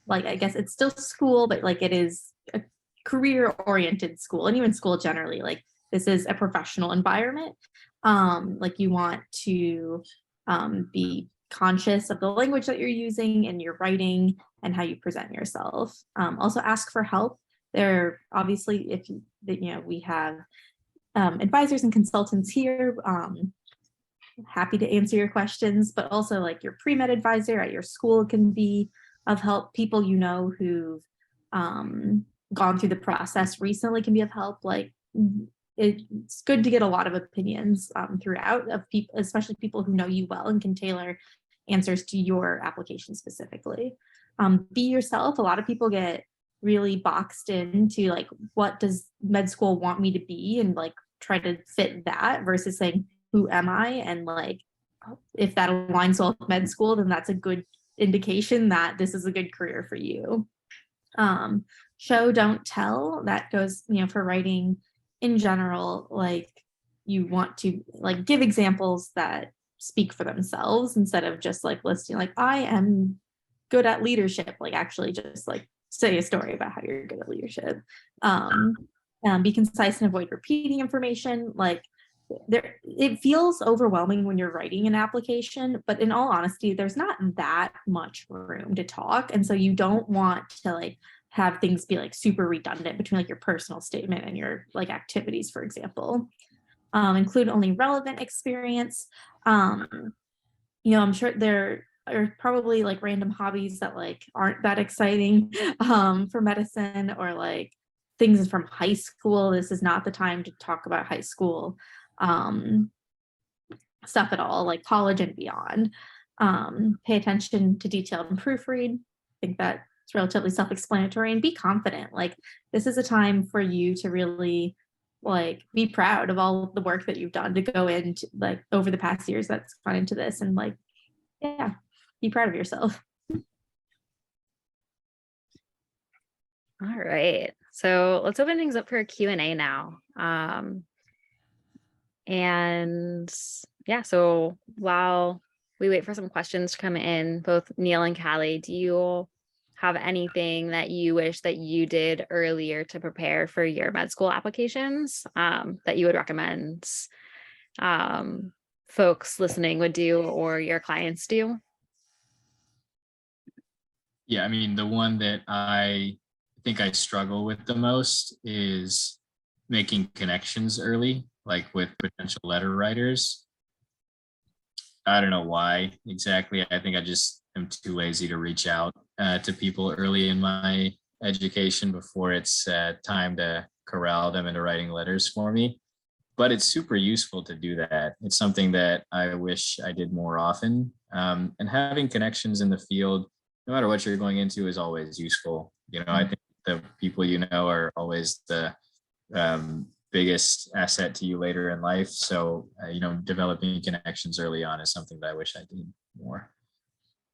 like, I guess it's still school, but like it is a career-oriented school, and even school generally, like this is a professional environment. Like you want to be conscious of the language that you're using in your writing and how you present yourself. Also ask for help. There obviously, we have advisors and consultants here happy to answer your questions, but also like your pre-med advisor at your school can be of help. People you know who've gone through the process recently can be of help. Like it's good to get a lot of opinions throughout of people, especially people who know you well and can tailor answers to your application specifically. Be yourself. A lot of people get really boxed into like, what does med school want me to be, and like try to fit that versus saying, who am I? And like, if that aligns well with med school, then that's a good indication that this is a good career for you. Show, don't tell. That goes, for writing in general. Like, you want to like give examples that speak for themselves instead of just like listing like, I am good at leadership. Like, actually just like say a story about how you're good at leadership. Be concise and avoid repeating information. Like, it feels overwhelming when you're writing an application, but in all honesty, there's not that much room to talk. And so you don't want to like have things be like super redundant between like your personal statement and your like activities, for example. Include only relevant experience. I'm sure there are probably like random hobbies that like aren't that exciting for medicine, or like things from high school. This is not the time to talk about high school stuff at all, like college and beyond. Pay attention to detail and proofread. I think that's relatively self-explanatory, and be confident. Like, this is a time for you to really like be proud of all of the work that you've done to go into like over the past years that's gone into this, and like, yeah, be proud of yourself. All right, so let's open things up for a Q&A now. And yeah, so while we wait for some questions to come in, both Neil and Callie, do you have anything that you wish that you did earlier to prepare for your med school applications that you would recommend folks listening would do, or your clients do? Yeah, I mean, the one that I think I struggle with the most is making connections early, like with potential letter writers. I don't know why exactly. I think I just am too lazy to reach out to people early in my education before it's time to corral them into writing letters for me. But it's super useful to do that. It's something that I wish I did more often. And having connections in the field, no matter what you're going into, is always useful. I think the people are always the biggest asset to you later in life. So, developing connections early on is something that I wish I did more.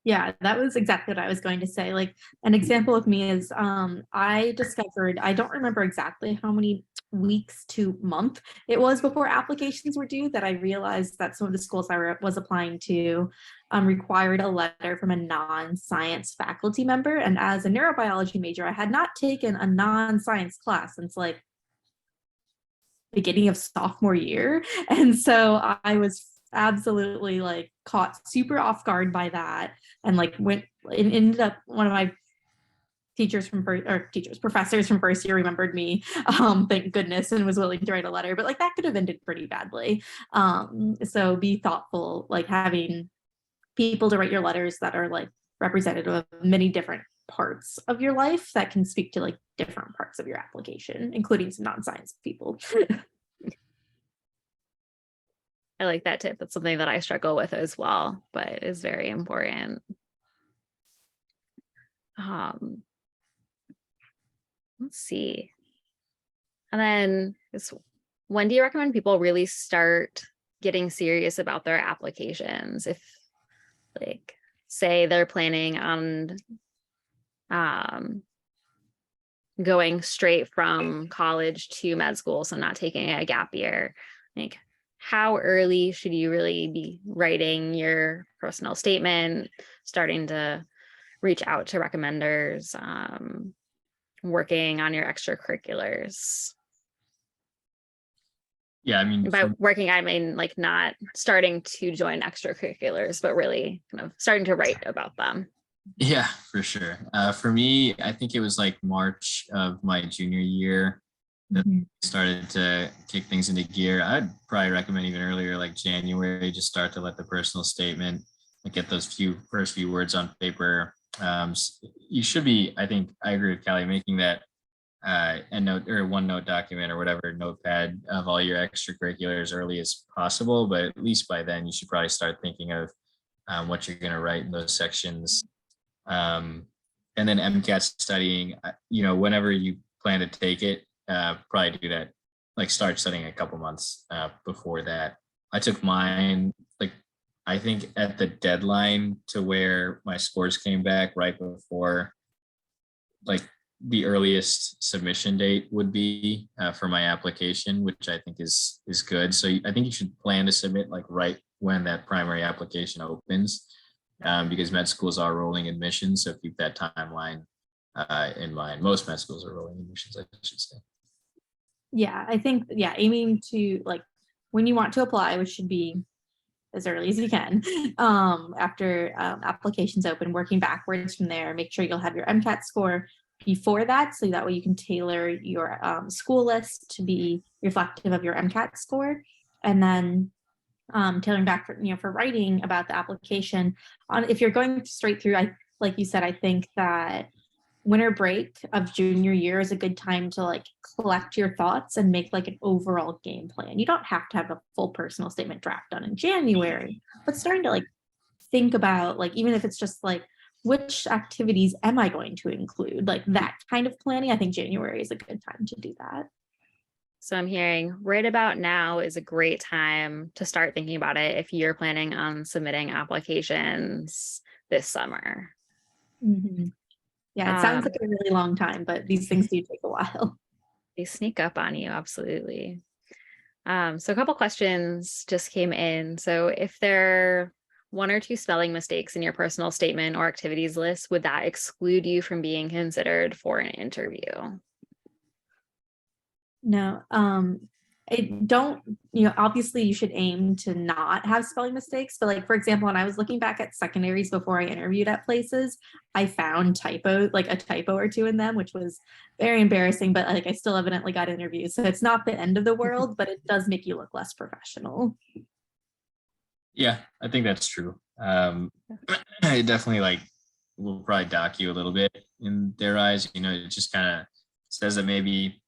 Yeah, that was exactly what I was going to say. Like, an example of me is I discovered, I don't remember exactly how many weeks to month it was before applications were due, that I realized that some of the schools I was applying to required a letter from a non-science faculty member. And as a neurobiology major, I had not taken a non-science class since like beginning of sophomore year. And so I was absolutely like caught super off guard by that, and like ended up, one of my professors from first year remembered me, thank goodness, and was willing to write a letter, but like that could have ended pretty badly. So be thoughtful, like having people to write your letters that are like representative of many different parts of your life that can speak to like different parts of your application, including some non-science people. I like that tip. That's something that I struggle with as well, but is very important. Let's see. And then when do you recommend people really start getting serious about their applications? If like, say they're planning on going straight from college to med school, so not taking a gap year, like, how early should you really be writing your personal statement, starting to reach out to recommenders, working on your extracurriculars? Yeah, I mean, by working, I mean like not starting to join extracurriculars, but really kind of starting to write about them. Yeah, for sure. For me, I think it was like March of my junior year. Mhm. started to kick things into gear. I'd probably recommend even earlier, like January, just start to let the personal statement, like get those first few words on paper. You should be, I think I agree with Callie, making that a note or OneNote document or whatever notepad of all your extracurriculars as early as possible. But at least by then, you should probably start thinking of what you're going to write in those sections. And then MCAT studying, whenever you plan to take it, probably do that, like start studying a couple months before that. I took mine, like, I think at the deadline to where my scores came back right before, like, the earliest submission date would be for my application, which I think is good. So I think you should plan to submit like right when that primary application opens, because med schools are rolling admissions. So keep that timeline in mind. Most med schools are rolling admissions, I should say. Yeah, I think, aiming to like when you want to apply, which should be as early as you can, after applications open, working backwards from there, make sure you'll have your MCAT score before that, so that way you can tailor your school list to be reflective of your MCAT score. And then tailoring back for writing about the application. If you're going straight through, like you said, I think that winter break of junior year is a good time to like collect your thoughts and make like an overall game plan. You don't have to have a full personal statement draft done in January, but starting to like think about, like, even if it's just like, which activities am I going to include? Like that kind of planning. I think January is a good time to do that. So I'm hearing right about now is a great time to start thinking about it if you're planning on submitting applications this summer. Mhm. Yeah, it sounds like a really long time, but these things do take a while. They sneak up on you, absolutely. So a couple questions just came in. So if there are one or two spelling mistakes in your personal statement or activities list, would that exclude you from being considered for an interview? No, I don't, obviously you should aim to not have spelling mistakes, but like, for example, when I was looking back at secondaries before I interviewed at places, I found like a typo or two in them, which was very embarrassing, but like I still evidently got interviews. So it's not the end of the world, but it does make you look less professional. Yeah, I think that's true. It definitely like will probably dock you a little bit in their eyes. It just kind of says that maybe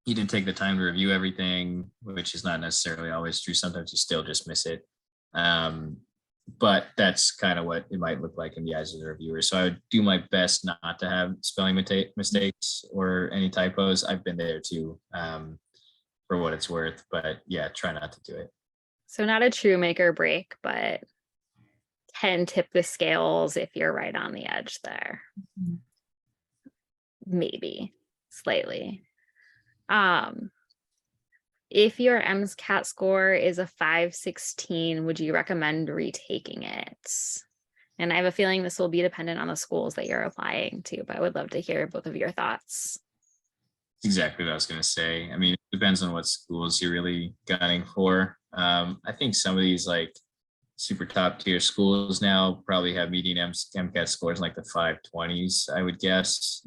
you didn't take the time to review everything, which is not necessarily always true. Sometimes you still just miss it. But that's kind of what it might look like in the eyes of the reviewer. So I would do my best not to have spelling mistakes or any typos. I've been there too, for what it's worth. But yeah, try not to do it. So not a true make or break, but can tip the scales if you're right on the edge there. Maybe slightly. If your MCAT score is a 516, would you recommend retaking it? And I have a feeling this will be dependent on the schools that you're applying to, but I would love to hear both of your thoughts. Exactly what I was going to say. I mean, it depends on what schools you're really gunning for. I think some of these like super top tier schools now probably have median MCAT scores like the 520s, I would guess.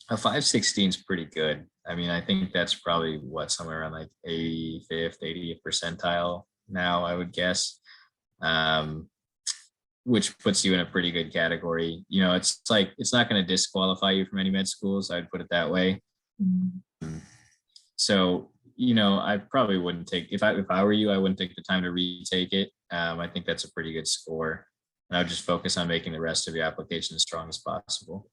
A 516 is pretty good. I mean, I think that's probably somewhere around like 85th, 80th percentile now, I would guess. Which puts you in a pretty good category. It's like, it's not going to disqualify you from any med schools. I'd put it that way. So, I probably wouldn't take, if I were you, I wouldn't take the time to retake it. I think that's a pretty good score. And I would just focus on making the rest of your application as strong as possible.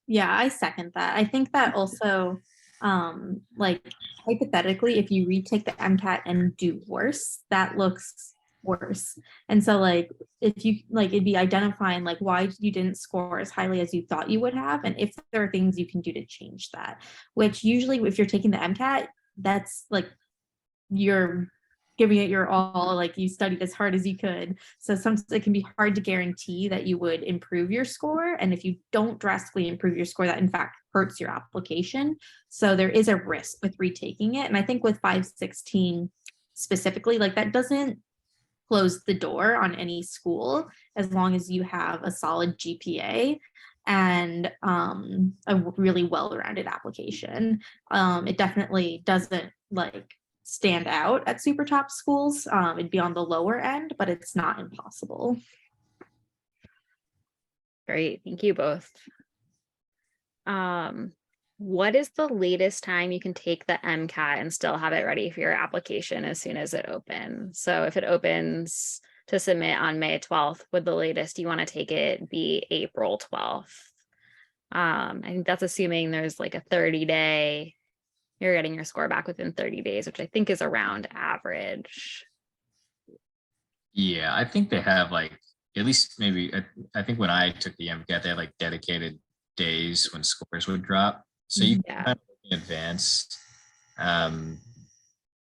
Yeah, I second that. I think that also, like hypothetically, if you retake the MCAT and do worse, that looks worse. And so like, if you like, it'd be identifying like why you didn't score as highly as you thought you would have, and if there are things you can do to change that, which usually if you're taking the MCAT, that's like you're giving it your all, like you studied as hard as you could. So sometimes it can be hard to guarantee that you would improve your score. And if you don't drastically improve your score, that in fact hurts your application. So there is a risk with retaking it. And I think with 516 specifically, like that doesn't close the door on any school as long as you have a solid GPA. and a really well-rounded application. It definitely doesn't like stand out at super top schools. It'd be on the lower end, but it's not impossible. Great, thank you both. What is the latest time you can take the MCAT and still have it ready for your application as soon as it opens? So if it opens to submit on May 12th, would the latest you want to take it be April 12th? I think that's assuming there's like a 30-day, you're getting your score back within 30 days, which I think is around average. Yeah, I think they have like, at least maybe, I think when I took the MCAT, they had like dedicated days when scores would drop. So you can Yeah. kind of look in advance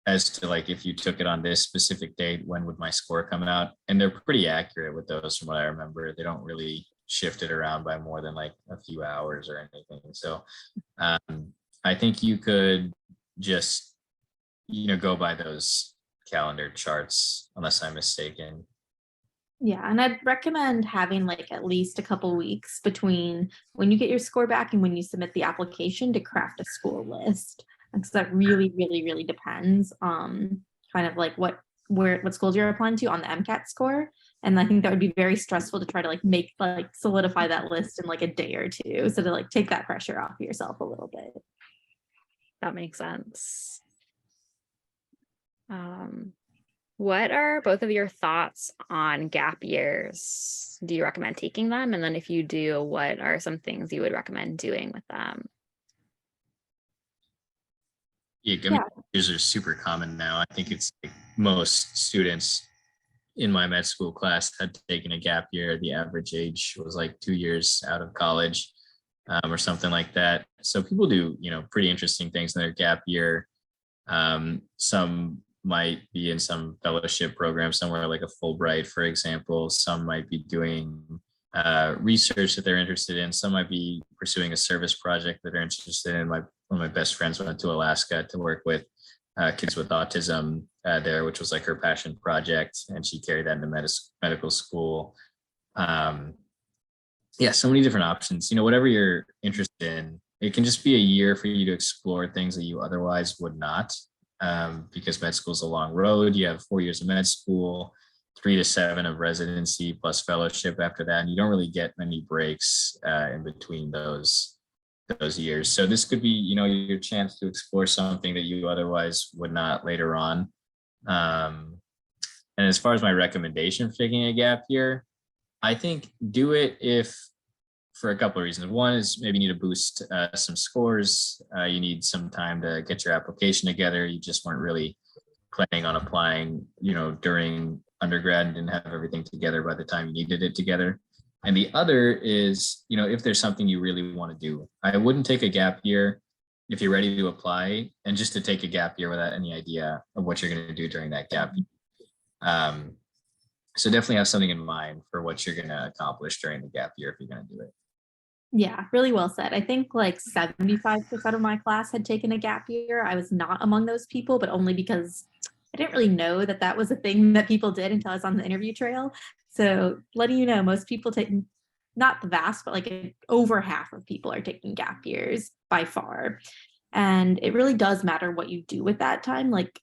as to like, if you took it on this specific date, when would my score come out? And they're pretty accurate with those from what I remember. They don't really shift it around by more than like a few hours or anything. So I think you could just, go by those calendar charts, unless I'm mistaken. Yeah, and I'd recommend having like at least a couple weeks between when you get your score back and when you submit the application to craft a school list, because that really, really, really depends kind of like what schools you're applying to on the MCAT score. And I think that would be very stressful to try to like solidify that list in like a day or two. So to like take that pressure off yourself a little bit. That makes sense. What are both of your thoughts on gap years? Do you recommend taking them? And then if you do, what are some things you would recommend doing with them? Yeah, gap years are super common now. I think it's like most students in my med school class had taken a gap year. The average age was like 2 years out of college or something like that. So people do, pretty interesting things in their gap year. Some might be in some fellowship program somewhere like a Fulbright, for example. Some might be doing research that they're interested in. Some might be pursuing a service project that they're interested in. One of my best friends went to Alaska to work with kids with autism there, which was like her passion project, and she carried that into medical school. Yeah, so many different options. Whatever you're interested in, it can just be a year for you to explore things that you otherwise would not. Because med school is a long road. You have 4 years of med school, 3 to 7 of residency plus fellowship after that. And you don't really get many breaks in between those years. So this could be, your chance to explore something that you otherwise would not later on. And as far as my recommendation for taking a gap year, I think do it for a couple of reasons. One is maybe you need to boost some scores. You need some time to get your application together. You just weren't really planning on applying, during undergrad and didn't have everything together by the time you needed it together. And the other is, if there's something you really want to do, I wouldn't take a gap year if you're ready to apply and just to take a gap year without any idea of what you're going to do during that gap year. So definitely have something in mind for what you're going to accomplish during the gap year if you're going to do it. Yeah, really well said. I think like 75% of my class had taken a gap year. I was not among those people, but only because I didn't really know that that was a thing that people did until I was on the interview trail. So letting you know, most people take, not the vast, but like over half of people are taking gap years by far. And it really does matter what you do with that time. Like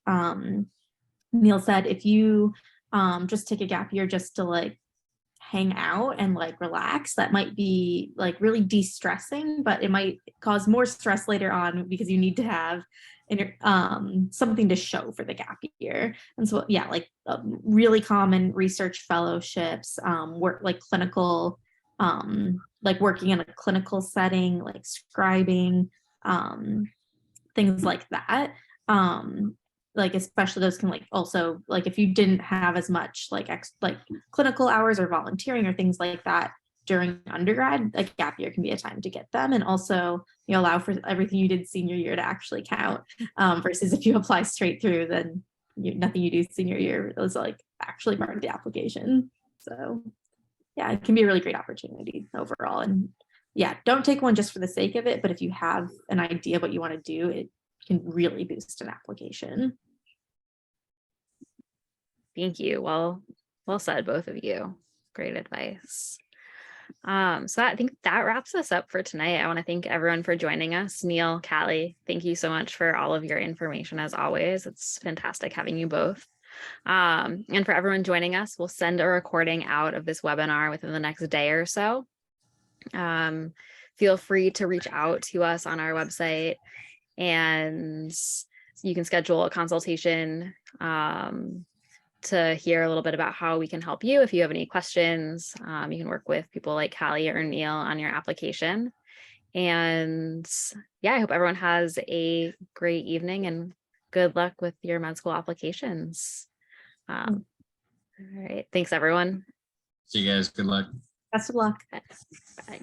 Neil said, if you just take a gap year just to like hang out and like relax, that might be like really de-stressing, but it might cause more stress later on because you need to have something to show for the gap year. And so yeah, like really common research fellowships, work like clinical, like working in a clinical setting, like scribing, things like that. Like especially those can like also like if you didn't have as much like clinical hours or volunteering or things like that during undergrad, a gap year can be a time to get them, and also allow for everything you did senior year to actually count, versus if you apply straight through, then nothing you do senior year is like actually part of the application. So yeah, it can be a really great opportunity overall. And yeah, don't take one just for the sake of it, but if you have an idea of what you want to do, it can really boost an application. Thank you. Well said, both of you. Great advice. So I think that wraps us up for tonight. I want to thank everyone for joining us. Neil, Callie, thank you so much for all of your information as always. It's fantastic having you both. And for everyone joining us, we'll send a recording out of this webinar within the next day or so. Feel free to reach out to us on our website, and you can schedule a consultation to hear a little bit about how we can help you. If you have any questions, you can work with people like Callie or Neil on your application. And yeah, I hope everyone has a great evening and good luck with your med school applications. All right. Thanks, everyone. See you guys. Good luck. Best of luck. Bye.